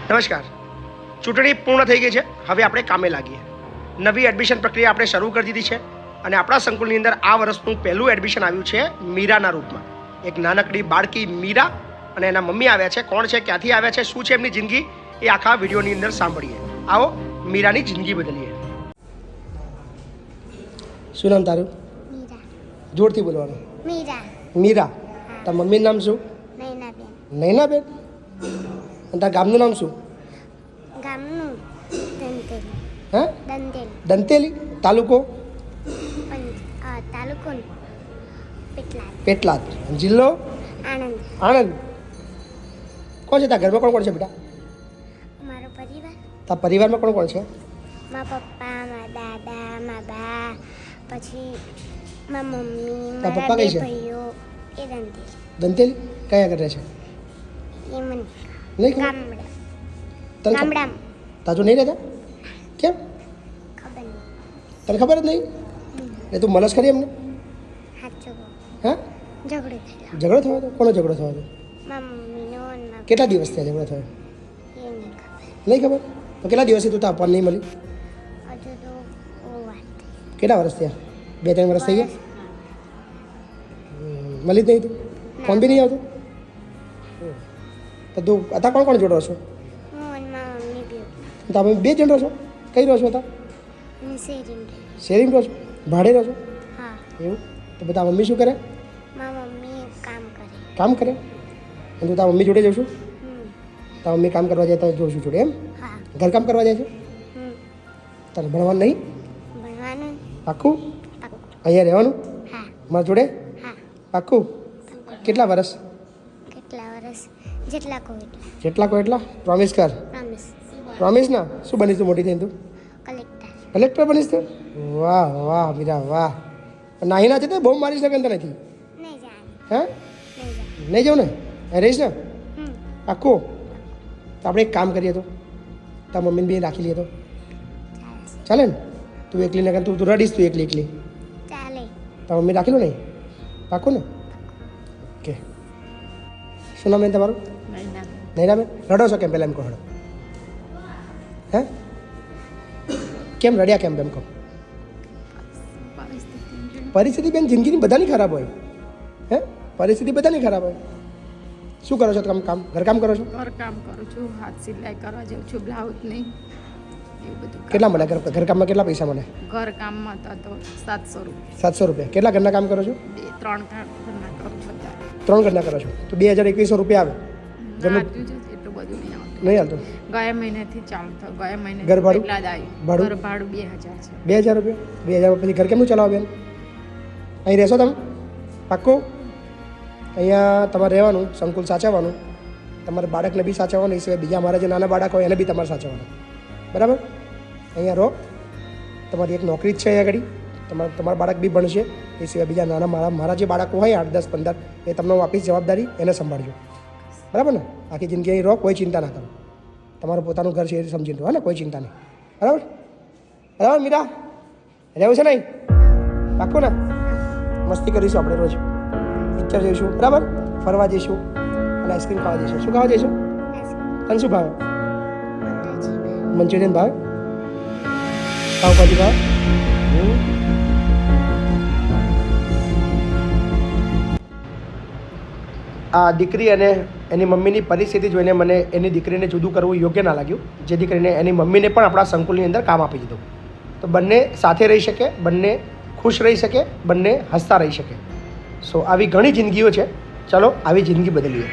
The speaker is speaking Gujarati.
નમસ્કાર. ચૂંટણી પૂર્ણ થઈ ગઈ છે. હવે આપણે કામે લાગીએ. નવી એડમિશન પ્રક્રિયા આપણે શરૂ કરી દીધી છે અને આપણા સંકુલની અંદર આ વર્ષનું પહેલું એડમિશન આવ્યું છે મીરાના રૂપમાં. એક નાનકડી બાળકી મીરા અને એના મમ્મી આવ્યા છે. કોણ છે, ક્યાંથી આવ્યા છે, શું છે એમની જિંદગી, એ આખા વિડીયોની અંદર સાંભળીએ. આવો મીરાની જિંદગી બદલીએ. શું નામ તારું? મીરા. જોરથી બોલવાનું. મીરા. મીરા. તારા મમ્મીનું નામ શું? નૈનાબેન. નૈનાબેન. અને તારા ગામનું નામ શું? ગામનું દંતેલી. હે? દંતેલી. દંતેલી. તાલુકો? તાલુકો પેટલાદ. પેટલાદ. જિલ્લો? આણંદ. આણંદ. કોણ છે તારા ઘરમાં? કોણ કોણ છે બેટા? મારો પરિવાર. તારા પરિવારમાં કોણ કોણ છે? મારા પપ્પા, મારા દાદા, મારા બા, પછી મારા મમ્મી, તારા મારા પપ્પા બે કઈ છે? ભાઈઓ. એ દંતેલી. દંતેલી કયા આગળ રહે છે? એ મને નહીં ખબર? ગામડા. તને ખબર? ગામડામાં તાજો નહીં રહેતા? કેમ? ખબર નહીં. તને ખબર જ નહીં? એ તું મલસ કરી એમને? સાચો હા? ઝઘડો થયેલો. ઝઘડો થયો હતો? કોનો ઝઘડો થયો હતો? મારા મમ્મીનો અને મારા કેટલા દિવસ થયા ઝઘડો થયો? એ નહીં ખબર. નહીં ખબર? તો કેટલા દિવસથી તું તાપવાન નહીં મળી? હજુ તો બહુ વાત થઈ. કેટલા વર્ષ થયા? 2-3 વર્ષ થઈ ગયા? મળી જ નહીં તું? ફોન બી નહીં આવતો? તો તું અત્યારે કોણ કોણ જોડો છો? હું અને મારા મમ્મી બી તમે 2 જણ રહો છો? કઈ રહો છો અત્યારે? અને શેરીમ રહે. શેરિંગ રહો છો? ભાડે રહો છો? હા. એવું? તો બધા મમ્મી શું કરે? મારા મમ્મી કામ કરે. કામ કરે? અને તું તારા મમ્મી જોડે જઉં છું? તારા મમ્મી કામ કરવા જાય તો જોઉં છું જોડે એમ? હા. ઘરકામ કરવા જાય છે? તારે ભણવાનું નહીં? ભણવાનું. પાક્કું? પાક્કું. અહીંયા રહેવાનું? હા. મારા જોડે? હા. પાક્કું? કેટલા વર્ષ? કેટલા વર્ષ? જેટલા કહો એટલા. જેટલા કોઈ એટલા? પ્રોમિસ કર. પ્રોમિસ. પ્રોમિસ ના? શું બનીશ તું મોટી થઈને તું? કલેક્ટર. કલેક્ટર બનીશ તું? વાહ વાહ મીરા વાહ. નાહી ના છે તો બહુ મારીશ ને નથી? નહીં જાણે. હે? નહીં જાણે. નહીં જાઉં ને? અહીં રહીશ ને? હમ. પાક્કું? તો આપણે એક કામ કરીએ તો તારા મમ્મીને બી રાખી લઈએ તો ચાલે. ચાલે ને? તું એકલી ને તું રડીશ તું એકલી? ચાલે. તારા મમ્મી રાખી લો નહીં? પાક્કું ને? ઓકે. શું નામ બેન તમારું? નૈનાબેન. રડો છો કેમ? પહેલાં એમ કહો. રડો. હે? કેમ રડ્યા કેમ? એમ કહો. પરિસ્થિતિ બેન જિંદગીની બધાની ખરાબ હોય. હે? પરિસ્થિતિ બધાની ખરાબ હોય. શું કરો છો તમે કામ? ઘરકામ કરો છો? ઘરકામ કરું છું, હાથ સિલાઈ કરવા જાઉં છું, બ્લાઉઝ નહીં એવું બધું. કેટલા મળે ઘરકામમાં? કેટલા પૈસા મળે? ઘરકામમાં તો 700 રૂપિયા. 700 રૂપિયા. કેટલા ઘરના કામ કરો છો? 2-3 ઘરના કરું છું અત્યારે. 3 ઘરના કરો છો તો 2000-2100 રૂપિયા આવે? ઘરનું આવતું જ એટલું બધું નહીં આવતું. નહીં હાલતું? ગયા મહિનેથી ચાલુ થયું. ગયા મહિને ઘર ભાડું? પહેલા જ આવ્યું. ભાડું? ઘર ભાડું 2000 છે. 2000 રૂપિયા? 2000 પછી ઘર કેમનું ચલાવો બેન? અહીં રહેશો તમે? પાક્કું? અહીંયા તમારે રહેવાનું, સંકુલ સાચવવાનું, તમારે બાળકને બી સાચવવાનું, એ સિવાય બીજા અમારા જે નાના બાળક હોય એને બી તમારે સાચવવાનું. બરાબર? અહીંયા રહો. તમારી એક નોકરી જ છે અહીંયા આગળ. તમારા બાળક બી ભણશે. એ સિવાય બીજા નાના મારા જે બાળકો હોય 8, 10, 15 એ તમને હું આપીશ જવાબદારી, એને સંભાળજો. બરાબર ને? આખી જિંદગી અહીં રહો, કોઈ ચિંતા ના કરો. તમારું પોતાનું ઘર છે એ સમજીને રહો, હે ને? કોઈ ચિંતા નહીં. બરાબર? બરાબર મીરા? રહેવું છે નહીં? પાક્કું ને? મસ્તી કરીશું આપણે રોજ. પિક્ચર જોઈશું, બરાબર? ફરવા જઈશું અને આઈસ્ક્રીમ ખાવા જઈશું. શું ખાવા જઈશું? તને શું ભાવે? મંચુરિયન ભાવે? પાવભાજી ભાવે? આ દીકરી અને એની મમ્મીની પરિસ્થિતિ જોઈને મને એની દીકરીને જુદું કરવું યોગ્ય ના લાગ્યું, જેથી કરીને એની મમ્મીને પણ આપણા સંકુલની અંદર કામ આપી દીધું. તો બંને સાથે રહી શકે, બંને ખુશ રહી શકે, બંને હસતા રહી શકે. સો આવી ઘણી જિંદગીઓ છે. ચલો આવી જિંદગી બદલીએ.